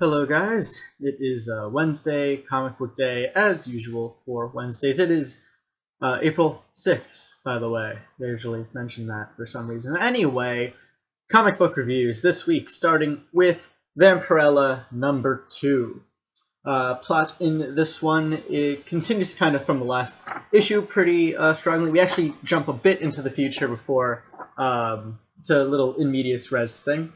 Hello guys, it is Wednesday, comic book day, as usual for Wednesdays. It is April 6th, by the way. They usually mention that for some reason. Anyway, comic book reviews this week, starting with Vampirella number 2. Plot in this one, it continues kind of from the last issue pretty strongly. We actually jump a bit into the future before it's a little in medias res thing.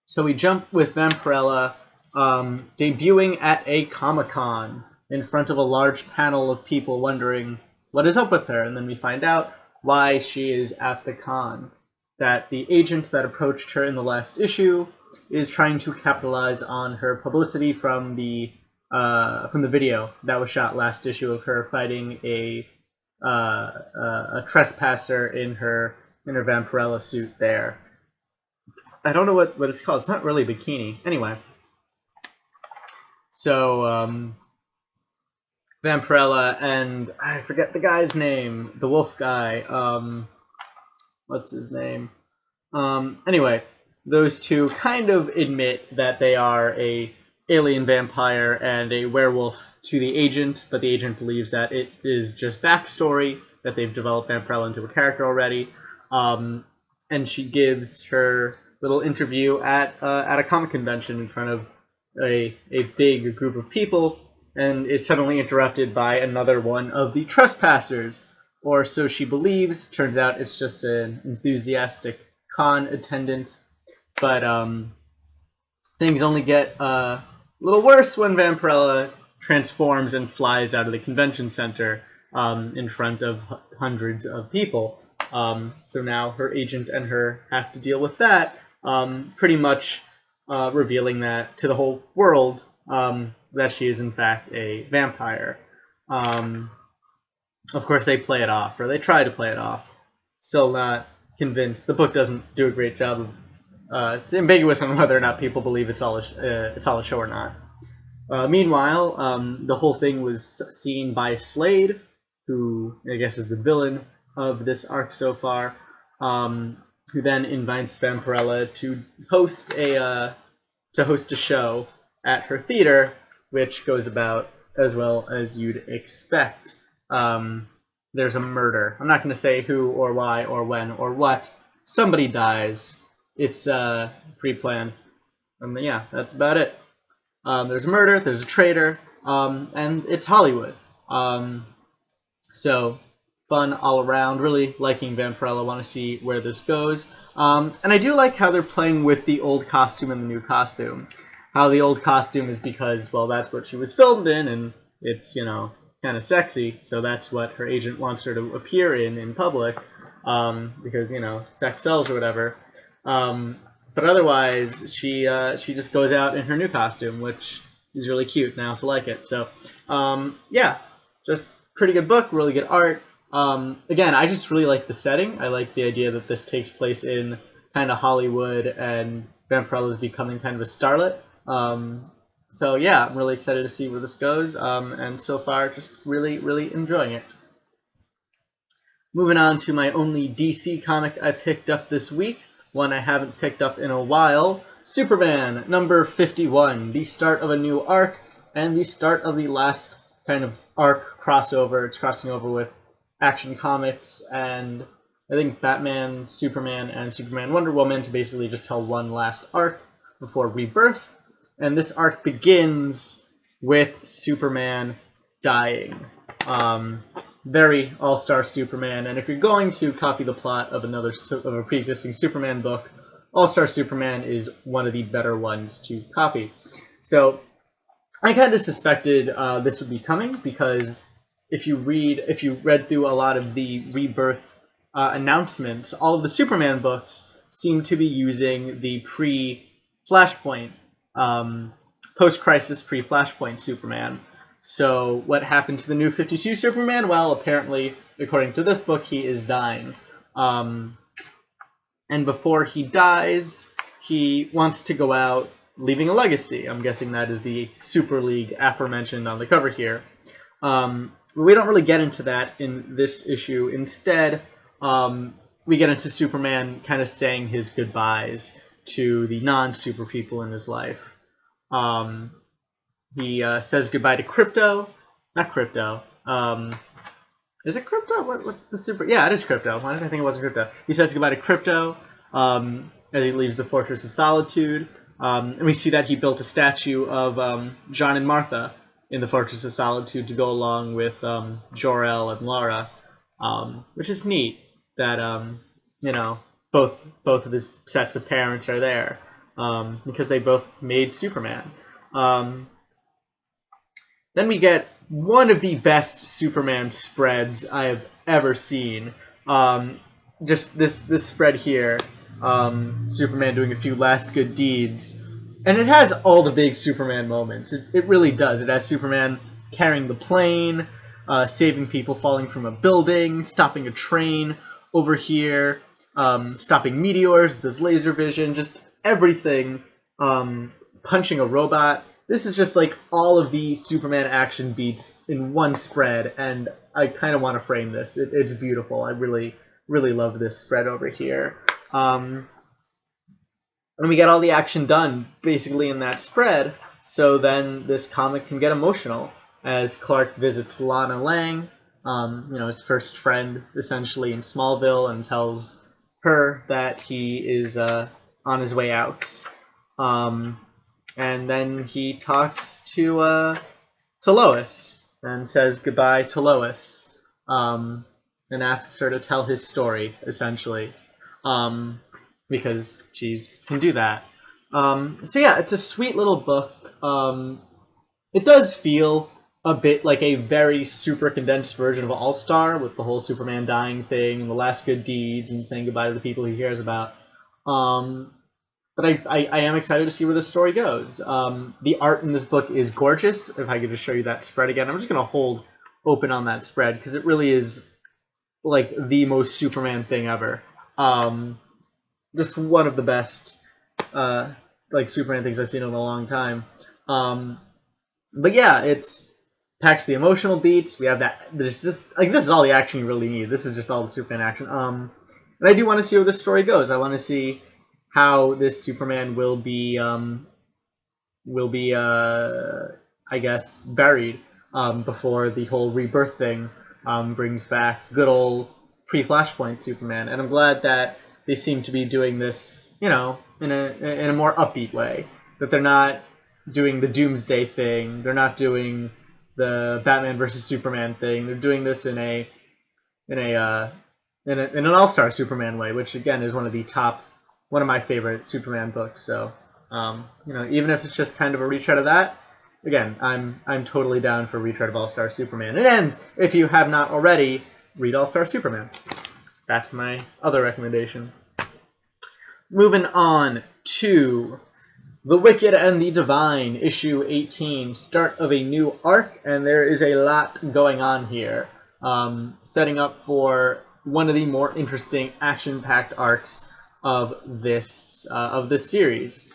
So we jump with Vampirella debuting at a Comic-Con in front of a large panel of people wondering what is up with her, and then we find out why she is at the con. That the agent that approached her in the last issue is trying to capitalize on her publicity from the video that was shot last issue of her fighting a trespasser in her Vampirella suit there. I don't know what it's called. It's not really a bikini. Anyway. So, Vampirella and I forget the guy's name. The wolf guy. What's his name? Anyway, those two kind of admit that they are a alien vampire and a werewolf to the agent, but the agent believes that it is just backstory, that they've developed Vampirella into a character already. And she gives her little interview at a comic convention in front of a big group of people, and is suddenly interrupted by another one of the trespassers, or so she believes. Turns out it's just an enthusiastic con attendant, but things only get a little worse when Vampirella transforms and flies out of the convention center in front of hundreds of people. So now her agent and her have to deal with that, pretty much revealing that to the whole world that she is in fact a vampire. Of course, they play it off, or they try to play it off. Still not convinced. The book doesn't do a great job of. It's ambiguous on whether or not people believe it's all a show or not. Meanwhile, the whole thing was seen by Slade, who I guess is the villain of this arc so far, who then invites Vampirella to host a show at her theater, which goes about as well as you'd expect. There's a murder. I'm not going to say who or why or when or what. Somebody dies. It's pre-planned. Yeah, that's about it. There's a murder, there's a traitor, and it's Hollywood. So fun all around. Really liking Vampirella. Want to see where this goes. And I do like how they're playing with the old costume and the new costume. How the old costume is because, well, that's what she was filmed in, and it's, kind of sexy. So that's what her agent wants her to appear in public, because, sex sells or whatever. But otherwise, she just goes out in her new costume, which is really cute, and I also like it. So, yeah, just pretty good book, really good art. Again, I just really like the setting. I like the idea that this takes place in kind of Hollywood, and Vampirella is becoming kind of a starlet. So yeah, I'm really excited to see where this goes, and so far, just really, really enjoying it. Moving on to my only DC comic I picked up this week, one I haven't picked up in a while, Superman, number 51, the start of a new arc, and the start of the last kind of arc crossover. It's crossing over with Action Comics, and I think Batman, Superman, and Superman Wonder Woman to basically just tell one last arc before Rebirth. And this arc begins with Superman dying. Very all-star Superman, and if you're going to copy the plot of a pre-existing Superman book, All-Star Superman is one of the better ones to copy. So I kind of suspected this would be coming, because if you read through a lot of the Rebirth announcements, all of the Superman books seem to be using the pre-Flashpoint, post-crisis pre-Flashpoint Superman. So what happened to the New 52 Superman? Well, apparently, according to this book, he is dying. And before he dies, he wants to go out leaving a legacy. I'm guessing that is the Super League aforementioned on the cover here. We don't really get into that in this issue. Instead, we get into Superman kind of saying his goodbyes to the non-super people in his life. He says goodbye to Crypto. Not Crypto. Is it Crypto? What's the super? Yeah, it is Crypto. Why did I think it wasn't Crypto? He says goodbye to Crypto as he leaves the Fortress of Solitude. And we see that he built a statue of John and Martha in the Fortress of Solitude to go along with Jor-El and Lara, which is neat that both of his sets of parents are there because they both made Superman. Then we get one of the best Superman spreads I have ever seen. Just this spread here, Superman doing a few last good deeds. And it has all the big Superman moments. It really does. It has Superman carrying the plane, saving people falling from a building, stopping a train over here, stopping meteors with his laser vision, just everything, punching a robot. This is just like all of the Superman action beats in one spread, and I kind of want to frame this. It's beautiful. I really, really love this spread over here. And we get all the action done basically in that spread, so then this comic can get emotional as Clark visits Lana Lang, his first friend essentially in Smallville, and tells her that he is on his way out. And then he talks to Lois and says goodbye to Lois, and asks her to tell his story essentially. Because she can do that. So yeah, it's a sweet little book. It does feel a bit like a very super condensed version of All-Star, with the whole Superman dying thing and the last good deeds and saying goodbye to the people he cares about. But I am excited to see where this story goes. The art in this book is gorgeous. If I could just show you that spread again. I'm just going to hold open on that spread because it really is like the most Superman thing ever. Just one of the best Superman things I've seen in a long time. But yeah, it's packs the emotional beats. We have that. There's just this is all the action you really need. This is just all the Superman action. And I do want to see where this story goes. I want to see how this Superman will be I guess buried before the whole rebirth thing brings back good old pre-Flashpoint Superman. And I'm glad that they seem to be doing this, in a more upbeat way. That they're not doing the Doomsday thing. They're not doing the Batman versus Superman thing. They're doing this in an All-Star Superman way, which again is one of my favorite Superman books. So, even if it's just kind of a retread of that, again, I'm totally down for a retread of All-Star Superman. And if you have not already, read All-Star Superman. That's my other recommendation. Moving on to The Wicked and the Divine, issue 18, start of a new arc, and there is a lot going on here, setting up for one of the more interesting action-packed arcs of this series.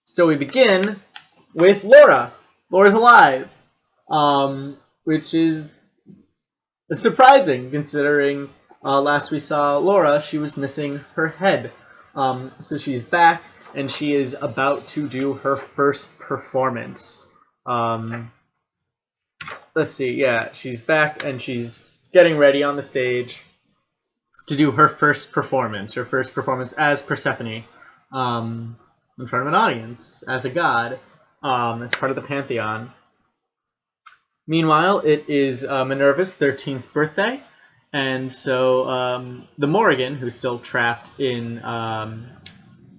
So we begin with Laura. Laura's alive, which is surprising considering last we saw Laura, she was missing her head. So she's back, and she is about to do her first performance. Let's see, yeah, she's back, and she's getting ready on the stage to do her first performance as Persephone, in front of an audience, as a god, as part of the Pantheon. Meanwhile, it is Minerva's 13th birthday, and so the Morrigan, who's still trapped in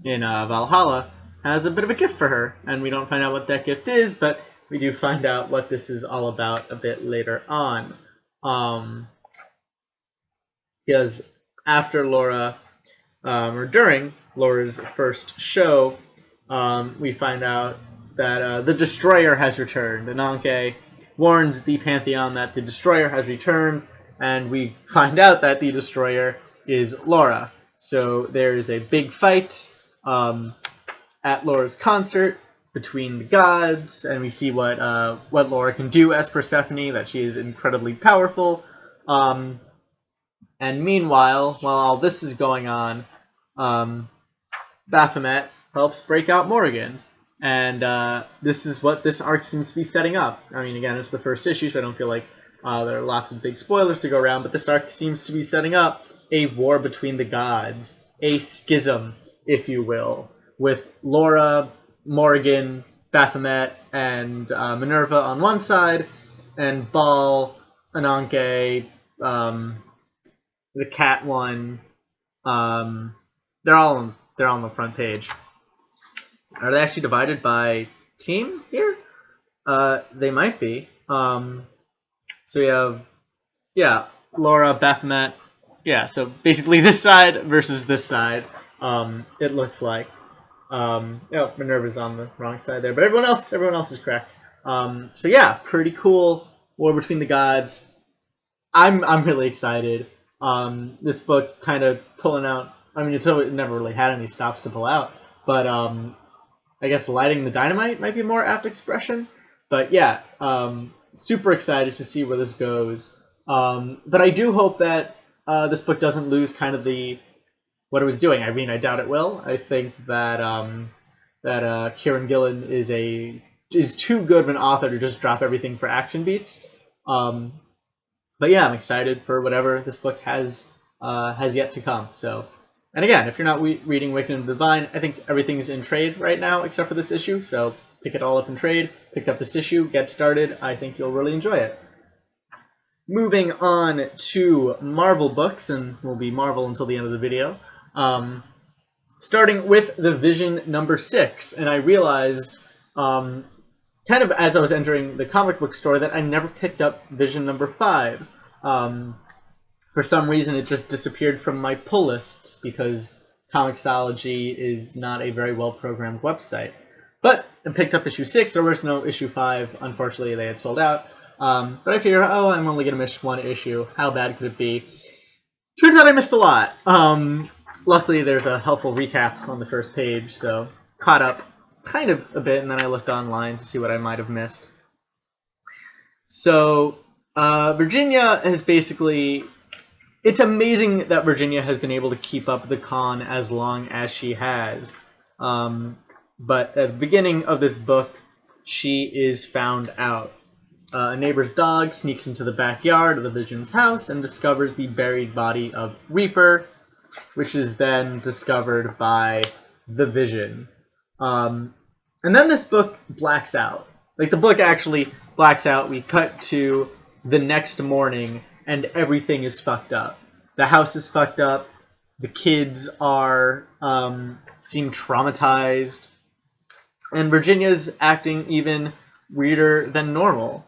Valhalla, has a bit of a gift for her, and we don't find out what that gift is, but we do find out what this is all about a bit later on. Because after Laura, or during Laura's first show, we find out that the Destroyer has returned. Ananke warns the Pantheon that the Destroyer has returned, and we find out that the Destroyer is Laura. So there is a big fight at Laura's concert between the gods, and we see what Laura can do as Persephone, that she is incredibly powerful. And meanwhile, while all this is going on, Baphomet helps break out Morrigan. And this is what this arc seems to be setting up. I mean, again, it's the first issue, so I don't feel like there are lots of big spoilers to go around, but this arc seems to be setting up a war between the gods, a schism, if you will, with Laura, Morrigan, Baphomet, and Minerva on one side, and Baal, Ananke, the cat one. They're all on the front page. Are they actually divided by team here? They might be. So we have, yeah, Laura, Baphomet. Yeah, so basically this side versus this side. It looks like. Oh, Minerva's on the wrong side there, but everyone else is correct. So yeah, pretty cool war between the gods. I'm really excited. This book kind of pulling out. I mean, it never really had any stops to pull out, but I guess lighting the dynamite might be a more apt expression. But yeah, super excited to see where this goes. But I do hope that this book doesn't lose kind of what it was doing. I mean, I doubt it will. I think that Kieran Gillen is too good of an author to just drop everything for action beats. But yeah, I'm excited for whatever this book has yet to come. So, and again, if you're not reading Wicked and Divine, I think everything's in trade right now except for this issue. So pick it all up in trade. Pick up this issue. Get started. I think you'll really enjoy it. Moving on to Marvel books, and we'll be Marvel until the end of the video. Starting with the Vision number 6, and I realized kind of as I was entering the comic book store that I never picked up Vision number 5. For some reason, it just disappeared from my pull lists because Comixology is not a very well-programmed website. But I picked up issue 6. There was no issue 5. Unfortunately, they had sold out. But I figured, I'm only going to miss one issue. How bad could it be? Turns out I missed a lot. Luckily, there's a helpful recap on the first page, so caught up kind of a bit, and then I looked online to see what I might have missed. So, Virginia has basically... It's amazing that Virginia has been able to keep up the con as long as she has. But at the beginning of this book, she is found out. A neighbor's dog sneaks into the backyard of the Vision's house and discovers the buried body of Reaper, which is then discovered by the Vision. And then this book blacks out. Like, the book actually blacks out. We cut to the next morning, and everything is fucked up. The house is fucked up. The kids seem traumatized. And Virginia's acting even weirder than normal.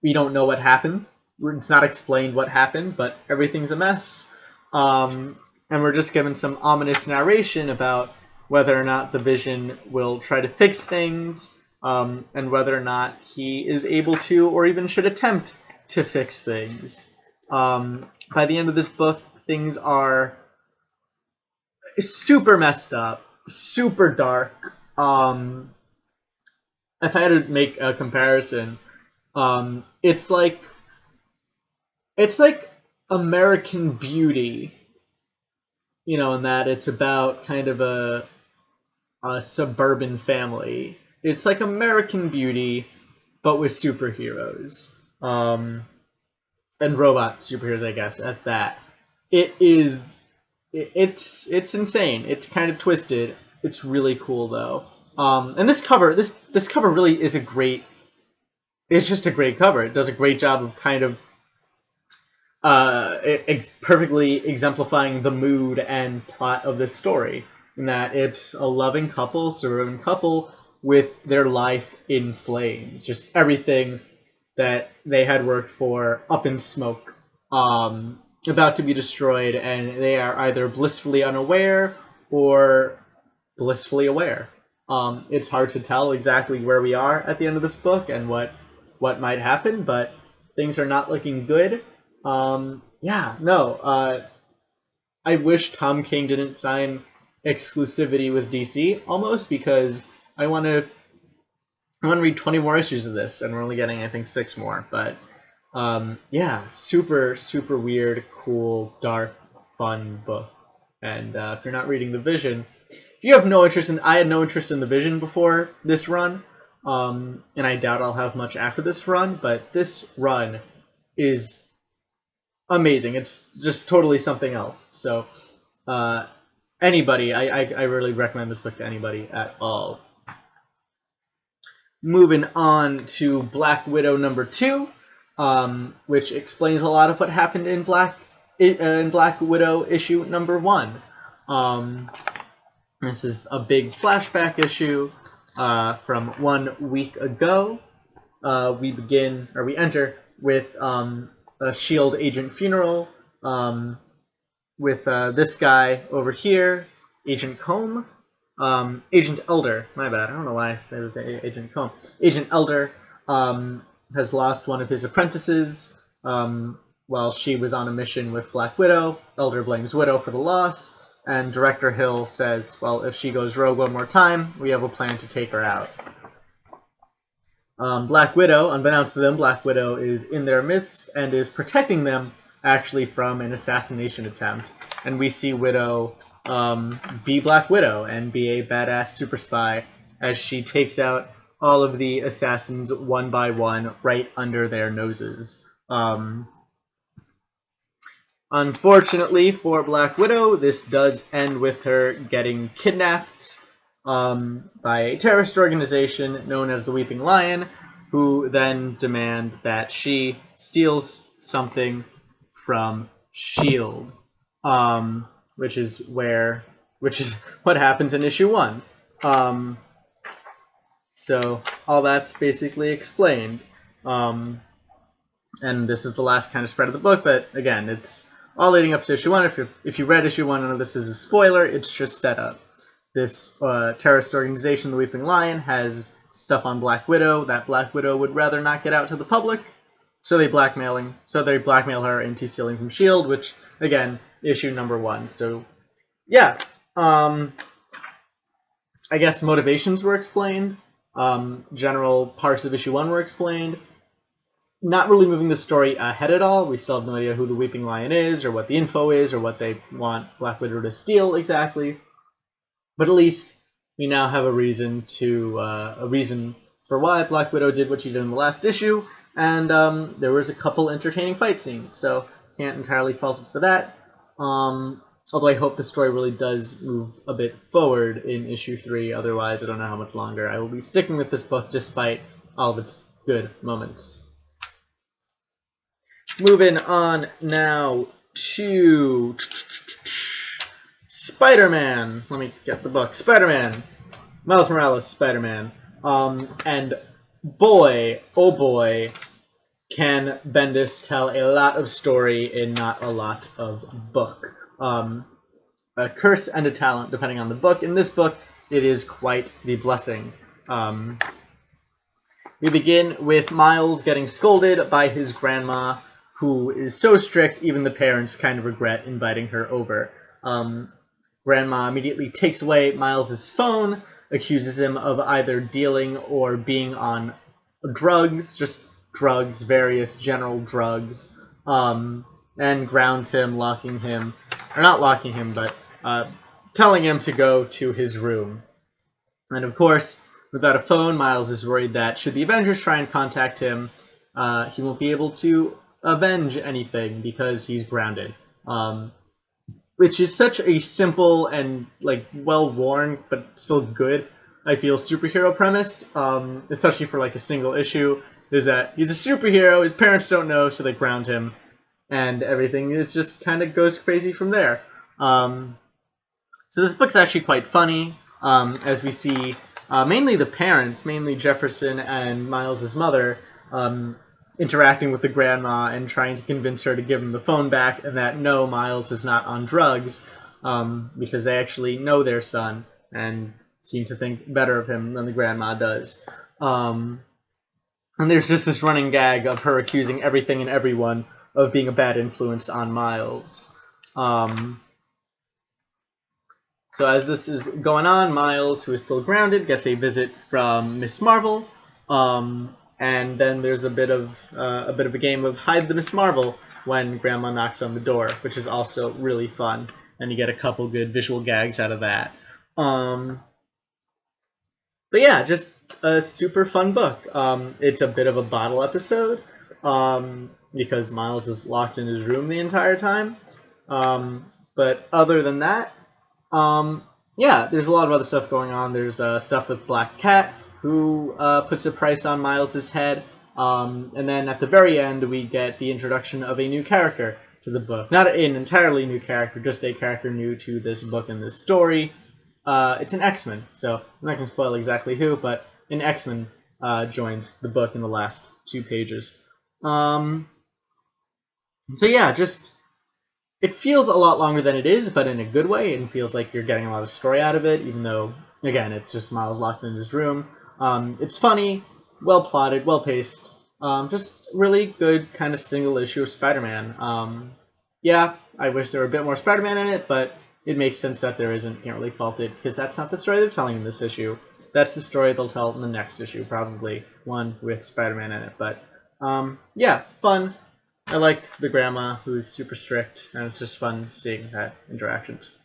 We don't know what happened. It's not explained what happened, but everything's a mess. And we're just given some ominous narration about whether or not the Vision will try to fix things, and whether or not he is able to or even should attempt to fix things. By the end of this book, things are super messed up, super dark. If I had to make a comparison, it's like American Beauty, in that it's about kind of a suburban family. It's like American Beauty, but with superheroes. And robot superheroes, I guess, at that. It's insane. It's kind of twisted. It's really cool, though. And this cover really is it's just a great cover. It does a great job of kind of perfectly exemplifying the mood and plot of this story. In that it's a loving couple, suburban couple, with their life in flames. Just everything that they had worked for up in smoke, about to be destroyed, and they are either blissfully unaware or blissfully aware. It's hard to tell exactly where we are at the end of this book and what might happen, but things are not looking good. I wish Tom King didn't sign exclusivity with DC, almost, because I want to read 20 more issues of this, and we're only getting, I think, 6 more. But super, super weird, cool, dark, fun book. And if you're not reading The Vision, you have no interest in, I had no interest in the Vision before this run, and I doubt I'll have much after this run, but this run is amazing. It's just totally something else. So anybody, I really recommend this book to anybody at all. Moving on to Black Widow #2, which explains a lot of what happened in Black Widow issue #1. This is a big flashback issue from 1 week ago. We enter with a S.H.I.E.L.D. agent funeral with this guy over here, Agent Combe. Agent Elder, my bad. I don't know why I was saying Agent Combe. Agent Elder has lost one of his apprentices while she was on a mission with Black Widow. Elder blames Widow for the loss, and Director Hill says, well, if she goes rogue one more time, we have a plan to take her out. Black Widow, unbeknownst to them, Black Widow is in their midst and is protecting them, actually, from an assassination attempt. And we see Widow be Black Widow and be a badass super spy as she takes out all of the assassins one by one right under their noses. Unfortunately for Black Widow, this does end with her getting kidnapped by a terrorist organization known as the Weeping Lion, who then demand that she steals something from S.H.I.E.L.D., which is what happens in issue 1. So all that's basically explained. And this is the last kind of spread of the book, but again, it's all leading up to issue 1. If you read issue 1, I know this is a spoiler, it's just set up. This terrorist organization, the Weeping Lion, has stuff on Black Widow that Black Widow would rather not get out to the public, so they blackmail her into stealing from S.H.I.E.L.D., which, again, issue #1. So, yeah, I guess motivations were explained, general parts of issue 1 were explained. Not really moving the story ahead at all. We still have no idea who the Weeping Lion is, or what the info is, or what they want Black Widow to steal exactly. But at least we now have a reason for why Black Widow did what she did in the last issue, and there was a couple entertaining fight scenes, so can't entirely fault it for that. Although I hope the story really does move a bit forward in issue 3, otherwise I don't know how much longer I will be sticking with this book despite all of its good moments. Moving on now to SpiderMan. Let me get the book. SpiderMan. Miles Morales' SpiderMan. And boy, oh boy, can Bendis tell a lot of story in not a lot of book. A curse and a talent, depending on the book. In this book, it is quite the blessing. We begin with Miles getting scolded by his grandma, who is so strict, even the parents kind of regret inviting her over. Grandma immediately takes away Miles' phone, accuses him of either dealing or being on drugs, just drugs, various general drugs, and grounds him, locking him, or not locking him, but telling him to go to his room. And of course, without a phone, Miles is worried that should the Avengers try and contact him, he won't be able to avenge anything because he's grounded. Which is such a simple and well-worn but still good, I feel, superhero premise, especially for a single issue, is that he's a superhero, his parents don't know, so they ground him, and everything is just kind of goes crazy from there. So this book's actually quite funny, as we see mainly the parents, mainly Jefferson and Miles' mother, interacting with the grandma and trying to convince her to give him the phone back, and that no, Miles is not on drugs, because they actually know their son and seem to think better of him than the grandma does. And there's just this running gag of her accusing everything and everyone of being a bad influence on Miles. So as this is going on, Miles, who is still grounded, gets a visit from Miss Marvel, and then there's a bit of a game of hide the Miss Marvel when Grandma knocks on the door, which is also really fun, and you get a couple good visual gags out of that. But yeah, just a super fun book. It's a bit of a bottle episode because Miles is locked in his room the entire time. But other than that, yeah, there's a lot of other stuff going on. There's stuff with Black Cat, who puts a price on Miles's head. And then at the very end, we get the introduction of a new character to the book. Not an entirely new character, just a character new to this book and this story. It's an X-Men, so I'm not going to spoil exactly who, but an X-Men joins the book in the last 2 pages. So yeah, just it feels a lot longer than it is, but in a good way. It feels like you're getting a lot of story out of it, even though, again, it's just Miles locked in his room. It's funny, well plotted, well paced. Just really good kind of single issue of Spider-Man. Yeah, I wish there were a bit more Spider-Man in it, but it makes sense that there isn't. Can't really fault it, because that's not the story they're telling in this issue. That's the story they'll tell in the next issue, probably one with Spider-Man in it. But yeah, fun. I like the grandma, who's super strict, and it's just fun seeing that interactions.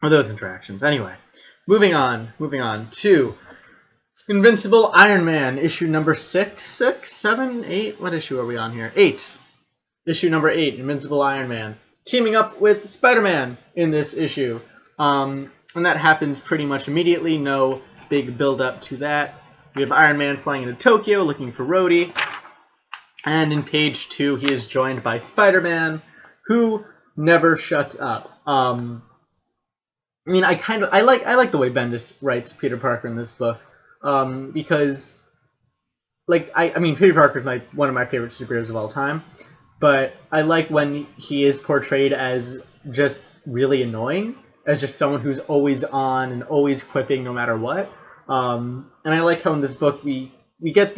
Or those interactions. Anyway, moving on to Invincible Iron Man, issue number 6, 7, 8? What issue are we on here? 8. Issue number 8, Invincible Iron Man, teaming up with Spider-Man in this issue. And that happens pretty much immediately. No big build-up to that. We have Iron Man flying into Tokyo looking for Rhodey. And in page 2, he is joined by Spider-Man, who never shuts up. I mean, I like the way Bendis writes Peter Parker in this book, because, like, I mean, Peter Parker is one of my favorite superheroes of all time, but I like when he is portrayed as just really annoying, as just someone who's always on and always quipping no matter what. And I like how in this book we get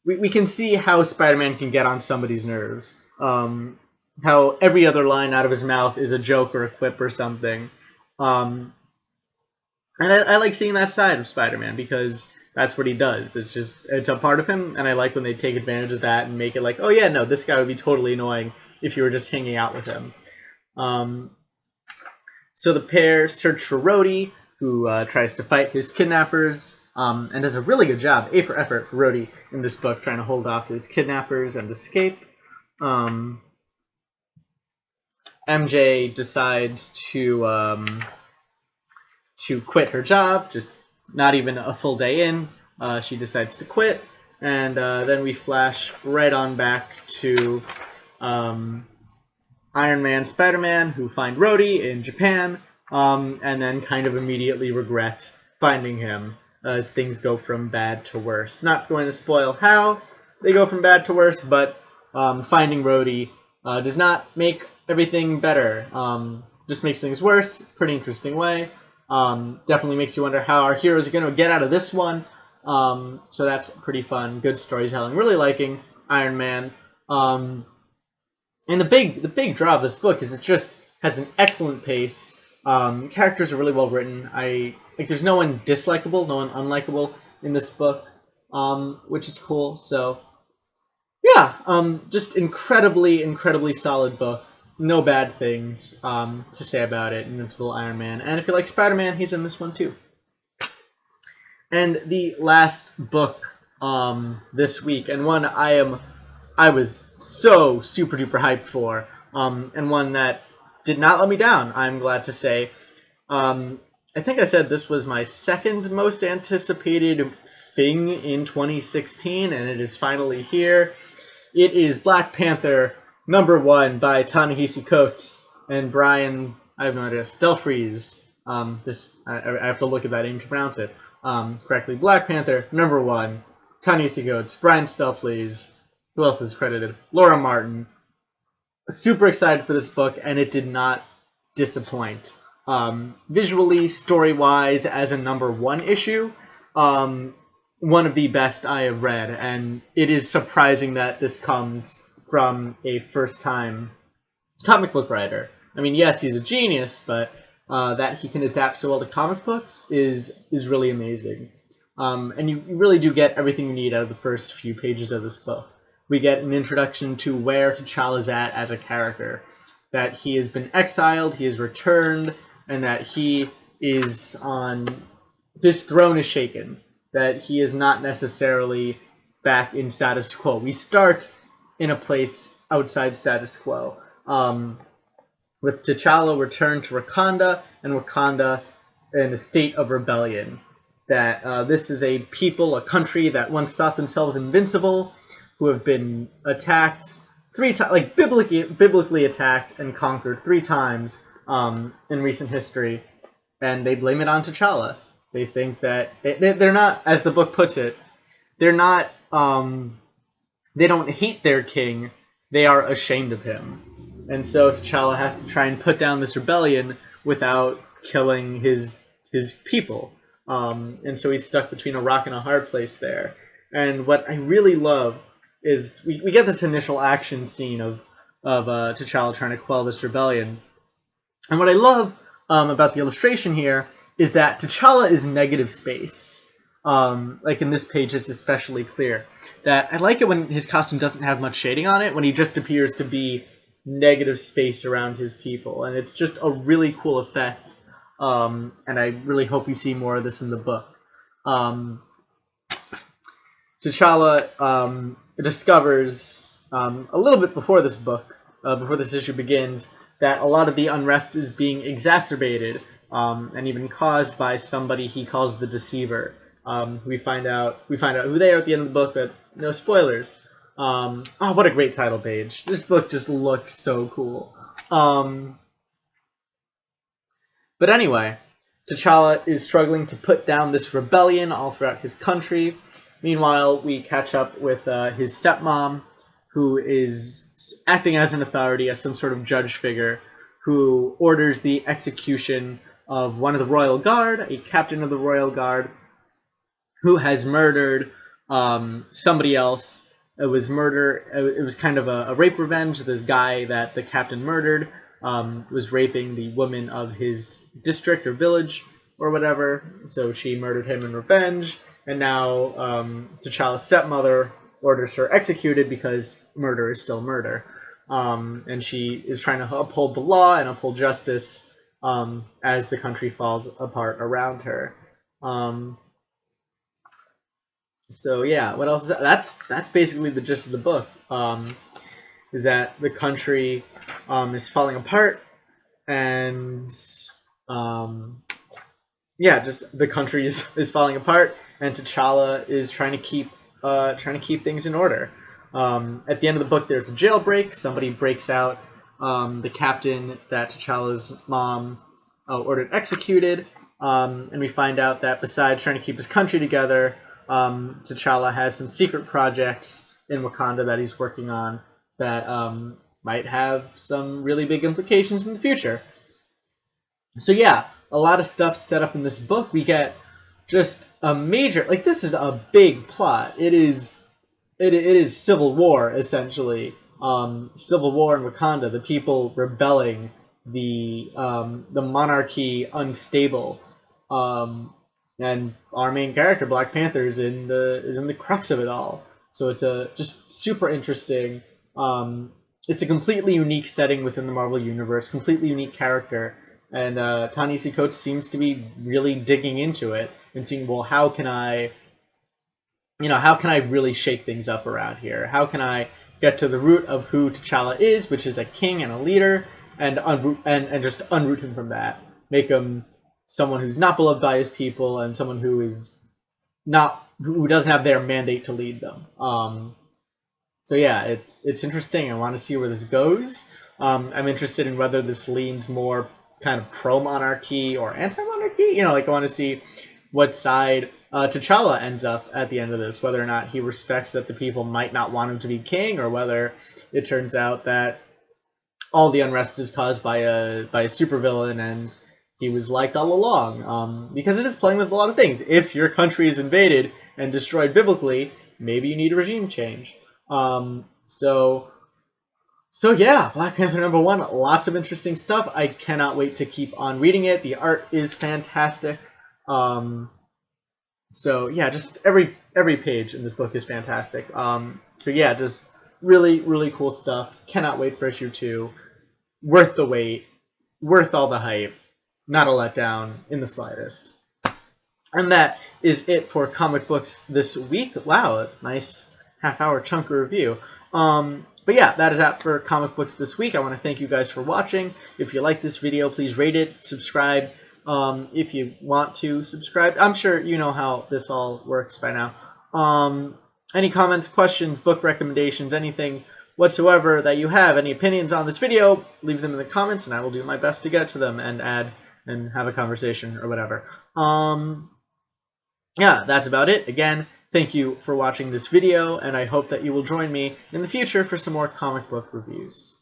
we can see how Spider-Man can get on somebody's nerves. How every other line out of his mouth is a joke or a quip or something. And I like seeing that side of Spider-Man, because that's what he does. It's a part of him, and I like when they take advantage of that and make it like, oh yeah, no, this guy would be totally annoying if you were just hanging out with him. So the pair search for Rhodey, who tries to fight his kidnappers, and does a really good job, A for effort, for Rhodey in this book, trying to hold off his kidnappers and escape. MJ decides to quit her job, just not even a full day in. She decides to quit, and then we flash right on back to Iron Man, Spider-Man, who find Rhodey in Japan, and then kind of immediately regret finding him as things go from bad to worse. Not going to spoil how they go from bad to worse, but finding Rhodey does not make everything better. Just makes things worse. Pretty interesting way. Definitely makes you wonder how our heroes are going to get out of this one. So that's pretty fun. Good storytelling. Really liking Iron Man. And the big draw of this book is it just has an excellent pace. Characters are really well written. There's no one dislikable, no one unlikable in this book, which is cool. So yeah, just incredibly solid book. No bad things to say about it. Invincible Iron Man. And if you like Spider-Man, he's in this one too. And the last book this week, and one I was so super duper hyped for, and one that did not let me down, I'm glad to say. I think I said this was my second most anticipated thing in 2016, and it is finally here. It is Black Panther #1 by Ta-Nehisi Coates and Brian, I have no idea, Stelfreeze. I have to look at that name to pronounce it correctly. Black Panther #1, Ta-Nehisi Coates, Brian Stelfreeze. Who else is credited? Laura Martin. Super excited for this book, and it did not disappoint. Visually, story-wise, as a #1 issue, one of the best I have read, and it is surprising that this comes from a first-time comic book writer. I mean, yes, he's a genius, but that he can adapt so well to comic books is really amazing. And you really do get everything you need out of the first few pages of this book. We get an introduction to where T'Challa's at as a character, that he has been exiled, he has returned, and that he is on his throne is shaken, that he is not necessarily back in status quo. We start in a place outside status quo, with T'Challa returned to Wakanda, and Wakanda in a state of rebellion. That this is a people, a country that once thought themselves invincible, who have been attacked 3 times, like biblically attacked and conquered 3 times in recent history, and they blame it on T'Challa. They think that they're not, as the book puts it, they're not. They don't hate their king; they are ashamed of him, and so T'Challa has to try and put down this rebellion without killing his people. And so he's stuck between a rock and a hard place there. And what I really love is we get this initial action scene of T'Challa trying to quell this rebellion. And what I love about the illustration here is that T'Challa is negative space. Like in this page, it's especially clear that I like it when his costume doesn't have much shading on it, when he just appears to be negative space around his people. And it's just a really cool effect. And I really hope we see more of this in the book. T'Challa discovers a little bit before this book, before this issue begins, that a lot of the unrest is being exacerbated and even caused by somebody he calls the Deceiver. We find out who they are at the end of the book, but no spoilers. Oh, what a great title page! This book just looks so cool. But anyway, T'Challa is struggling to put down this rebellion all throughout his country. Meanwhile, we catch up with his stepmom, who is acting as an authority, as some sort of judge figure, who orders the execution of one of the Royal Guard, a captain of the Royal Guard, who has murdered somebody else. It was murder. It was kind of a rape revenge. This guy that the captain murdered was raping the woman of his district or village or whatever, so she murdered him in revenge, and now T'Challa's stepmother orders her executed because murder is still murder, and she is trying to uphold the law and uphold justice as the country falls apart around her. So yeah, what else is that? That's basically the gist of the book. Is that the country is falling apart, and just the country is falling apart, and T'Challa is trying to keep things in order. At the end of the book, there's a jailbreak. Somebody breaks out the captain that T'Challa's mom ordered executed, and we find out that besides trying to keep his country together, T'Challa has some secret projects in Wakanda that he's working on that might have some really big implications in the future. So yeah, a lot of stuff set up in this book. We get just a major, like, this is a big plot. It is civil war, essentially. Civil war in Wakanda, the people rebelling, the monarchy unstable, and our main character, Black Panther, is in the crux of it all. So it's just super interesting. It's a completely unique setting within the Marvel Universe, completely unique character, and Ta-Nehisi Coates seems to be really digging into it and seeing, well, how can I really shake things up around here? How can I get to the root of who T'Challa is, which is a king and a leader, and just unroot him from that, make him someone who's not beloved by his people and someone who doesn't have their mandate to lead them. So yeah, it's interesting. I want to see where this goes. I'm interested in whether this leans more kind of pro-monarchy or anti-monarchy. I want to see what side T'Challa ends up at the end of this, whether or not he respects that the people might not want him to be king, or whether it turns out that all the unrest is caused by a supervillain and he was liked all along. Because it is playing with a lot of things. If your country is invaded and destroyed biblically, maybe you need a regime change. So yeah, Black Panther #1, lots of interesting stuff. I cannot wait to keep on reading it. The art is fantastic. So yeah, just every page in this book is fantastic. So yeah, just really, really cool stuff. Cannot wait for issue 2. Worth the wait. Worth all the hype. not a letdown in the slightest. And that is it for comic books this week. Wow, a nice half-hour chunk of review. But yeah, that is it for comic books this week. I want to thank you guys for watching. If you like this video, please rate it, subscribe. If you want to subscribe, I'm sure you know how this all works by now. Any comments, questions, book recommendations, anything whatsoever that you have, any opinions on this video, leave them in the comments, and I will do my best to get to them and add and have a conversation or whatever. Yeah, that's about it. Again, thank you for watching this video, and I hope that you will join me in the future for some more comic book reviews.